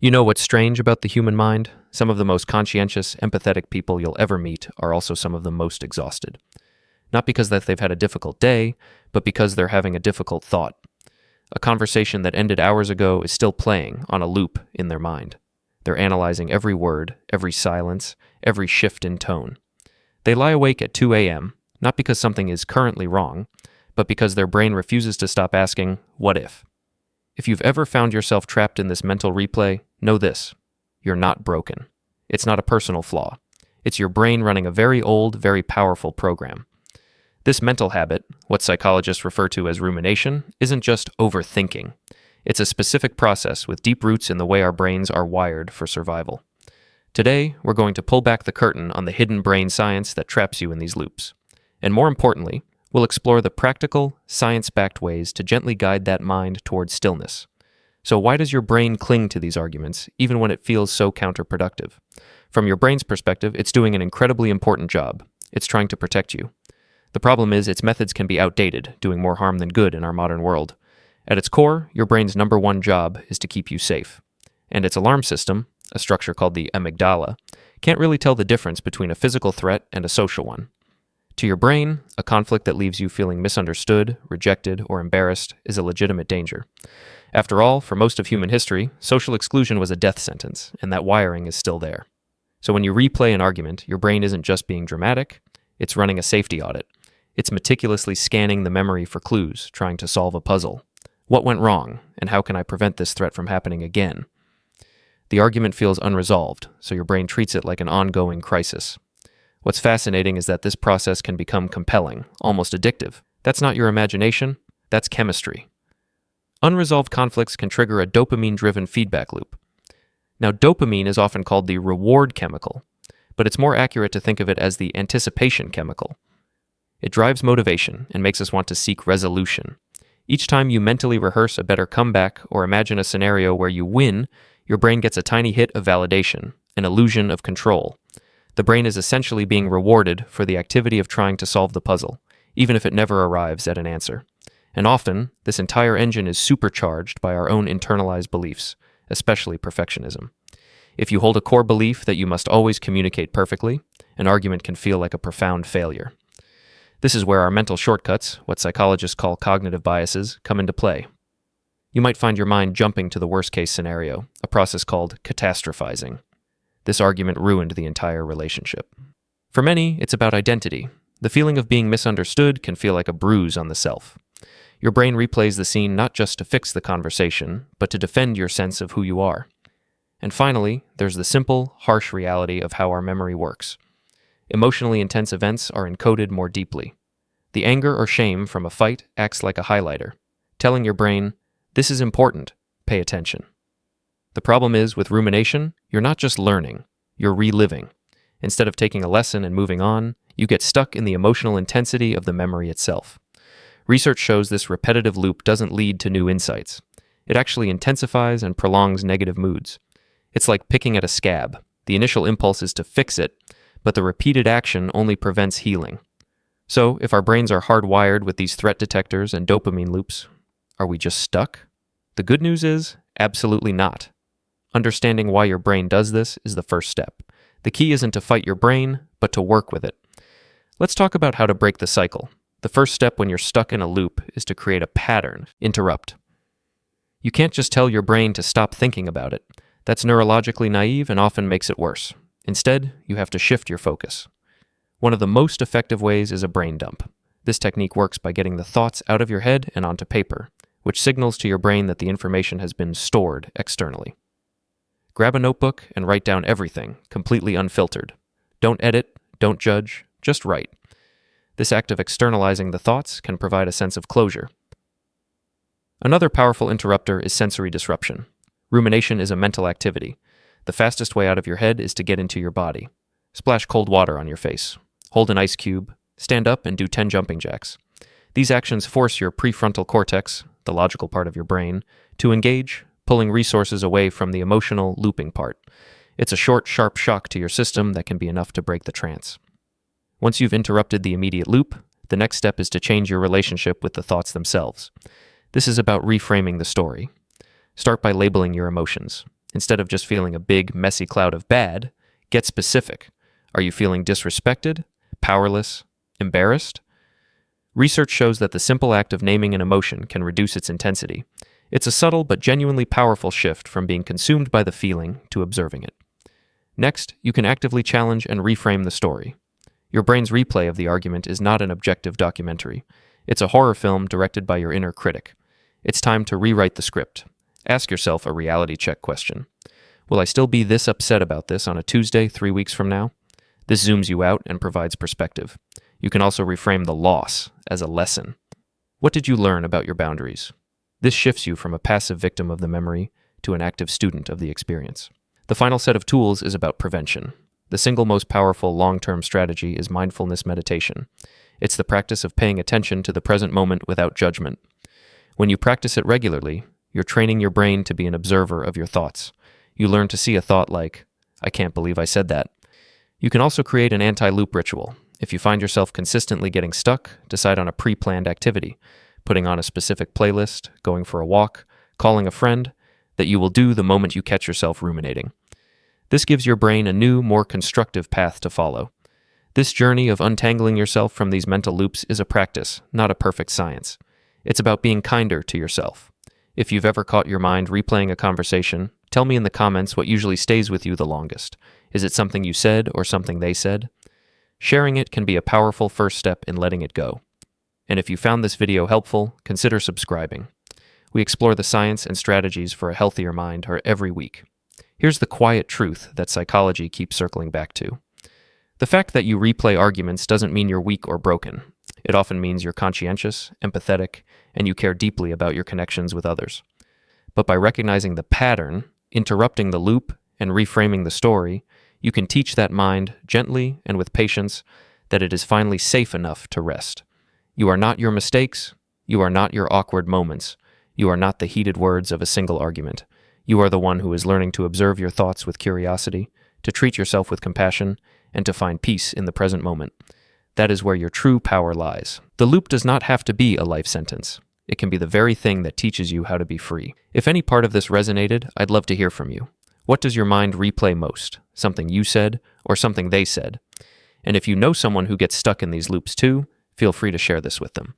You know what's strange about the human mind? Some of the most conscientious, empathetic people you'll ever meet are also some of the most exhausted. Not because that they've had a difficult day, but because they're having a difficult thought. A conversation that ended hours ago is still playing on a loop in their mind. They're analyzing every word, every silence, every shift in tone. They lie awake at 2 a.m., not because something is currently wrong, but because their brain refuses to stop asking, what if? If you've ever found yourself trapped in this mental replay, know this: you're not broken. It's not a personal flaw. It's your brain running a very old, very powerful program. This mental habit, what psychologists refer to as rumination, isn't just overthinking. It's a specific process with deep roots in the way our brains are wired for survival. Today, we're going to pull back the curtain on the hidden brain science that traps you in these loops. And more importantly, we'll explore the practical, science-backed ways to gently guide that mind towards stillness. So why does your brain cling to these arguments, even when it feels so counterproductive? From your brain's perspective, it's doing an incredibly important job. It's trying to protect you. The problem is its methods can be outdated, doing more harm than good in our modern world. At its core, your brain's number one job is to keep you safe. And its alarm system, a structure called the amygdala, can't really tell the difference between a physical threat and a social one. To your brain, a conflict that leaves you feeling misunderstood, rejected, or embarrassed is a legitimate danger. After all, for most of human history, social exclusion was a death sentence, and that wiring is still there. So when you replay an argument, your brain isn't just being dramatic, it's running a safety audit. It's meticulously scanning the memory for clues, trying to solve a puzzle. What went wrong, and how can I prevent this threat from happening again? The argument feels unresolved, so your brain treats it like an ongoing crisis. What's fascinating is that this process can become compelling, almost addictive. That's not your imagination, that's chemistry. Unresolved conflicts can trigger a dopamine-driven feedback loop. Now, dopamine is often called the reward chemical, but it's more accurate to think of it as the anticipation chemical. It drives motivation and makes us want to seek resolution. Each time you mentally rehearse a better comeback or imagine a scenario where you win, your brain gets a tiny hit of validation, an illusion of control. The brain is essentially being rewarded for the activity of trying to solve the puzzle, even if it never arrives at an answer. And often, this entire engine is supercharged by our own internalized beliefs, especially perfectionism. If you hold a core belief that you must always communicate perfectly, an argument can feel like a profound failure. This is where our mental shortcuts, what psychologists call cognitive biases, come into play. You might find your mind jumping to the worst-case scenario, a process called catastrophizing. This argument ruined the entire relationship. For many, it's about identity. The feeling of being misunderstood can feel like a bruise on the self. Your brain replays the scene not just to fix the conversation, but to defend your sense of who you are. And finally, there's the simple, harsh reality of how our memory works. Emotionally intense events are encoded more deeply. The anger or shame from a fight acts like a highlighter, telling your brain, "This is important, pay attention." The problem is, with rumination, you're not just learning, you're reliving. Instead of taking a lesson and moving on, you get stuck in the emotional intensity of the memory itself. Research shows this repetitive loop doesn't lead to new insights. It actually intensifies and prolongs negative moods. It's like picking at a scab. The initial impulse is to fix it, but the repeated action only prevents healing. So, if our brains are hardwired with these threat detectors and dopamine loops, are we just stuck? The good news is, absolutely not. Understanding why your brain does this is the first step. The key isn't to fight your brain, but to work with it. Let's talk about how to break the cycle. The first step when you're stuck in a loop is to create a pattern, interrupt. You can't just tell your brain to stop thinking about it. That's neurologically naive and often makes it worse. Instead, you have to shift your focus. One of the most effective ways is a brain dump. This technique works by getting the thoughts out of your head and onto paper, which signals to your brain that the information has been stored externally. Grab a notebook and write down everything, completely unfiltered. Don't edit, don't judge, just write. This act of externalizing the thoughts can provide a sense of closure. Another powerful interrupter is sensory disruption. Rumination is a mental activity. The fastest way out of your head is to get into your body. Splash cold water on your face. Hold an ice cube. Stand up and do 10 jumping jacks. These actions force your prefrontal cortex, the logical part of your brain, to engage, pulling resources away from the emotional, looping part. It's a short, sharp shock to your system that can be enough to break the trance. Once you've interrupted the immediate loop, the next step is to change your relationship with the thoughts themselves. This is about reframing the story. Start by labeling your emotions. Instead of just feeling a big, messy cloud of bad, get specific. Are you feeling disrespected, powerless, embarrassed? Research shows that the simple act of naming an emotion can reduce its intensity. It's a subtle but genuinely powerful shift from being consumed by the feeling to observing it. Next, you can actively challenge and reframe the story. Your brain's replay of the argument is not an objective documentary. It's a horror film directed by your inner critic. It's time to rewrite the script. Ask yourself a reality check question. Will I still be this upset about this on a Tuesday 3 weeks from now? This zooms you out and provides perspective. You can also reframe the loss as a lesson. What did you learn about your boundaries? This shifts you from a passive victim of the memory to an active student of the experience. The final set of tools is about prevention. The single most powerful long-term strategy is mindfulness meditation. It's the practice of paying attention to the present moment without judgment. When you practice it regularly, you're training your brain to be an observer of your thoughts. You learn to see a thought like, "I can't believe I said that." You can also create an anti-loop ritual. If you find yourself consistently getting stuck, decide on a pre-planned activity, putting on a specific playlist, going for a walk, calling a friend, that you will do the moment you catch yourself ruminating. This gives your brain a new, more constructive path to follow. This journey of untangling yourself from these mental loops is a practice, not a perfect science. It's about being kinder to yourself. If you've ever caught your mind replaying a conversation, tell me in the comments what usually stays with you the longest. Is it something you said or something they said? Sharing it can be a powerful first step in letting it go. And if you found this video helpful, consider subscribing. We explore the science and strategies for a healthier mind every week. Here's the quiet truth that psychology keeps circling back to. The fact that you replay arguments doesn't mean you're weak or broken. It often means you're conscientious, empathetic, and you care deeply about your connections with others. But by recognizing the pattern, interrupting the loop, and reframing the story, you can teach that mind, gently and with patience, that it is finally safe enough to rest. You are not your mistakes. You are not your awkward moments. You are not the heated words of a single argument. You are the one who is learning to observe your thoughts with curiosity, to treat yourself with compassion, and to find peace in the present moment. That is where your true power lies. The loop does not have to be a life sentence. It can be the very thing that teaches you how to be free. If any part of this resonated, I'd love to hear from you. What does your mind replay most? Something you said or something they said? And if you know someone who gets stuck in these loops too, feel free to share this with them.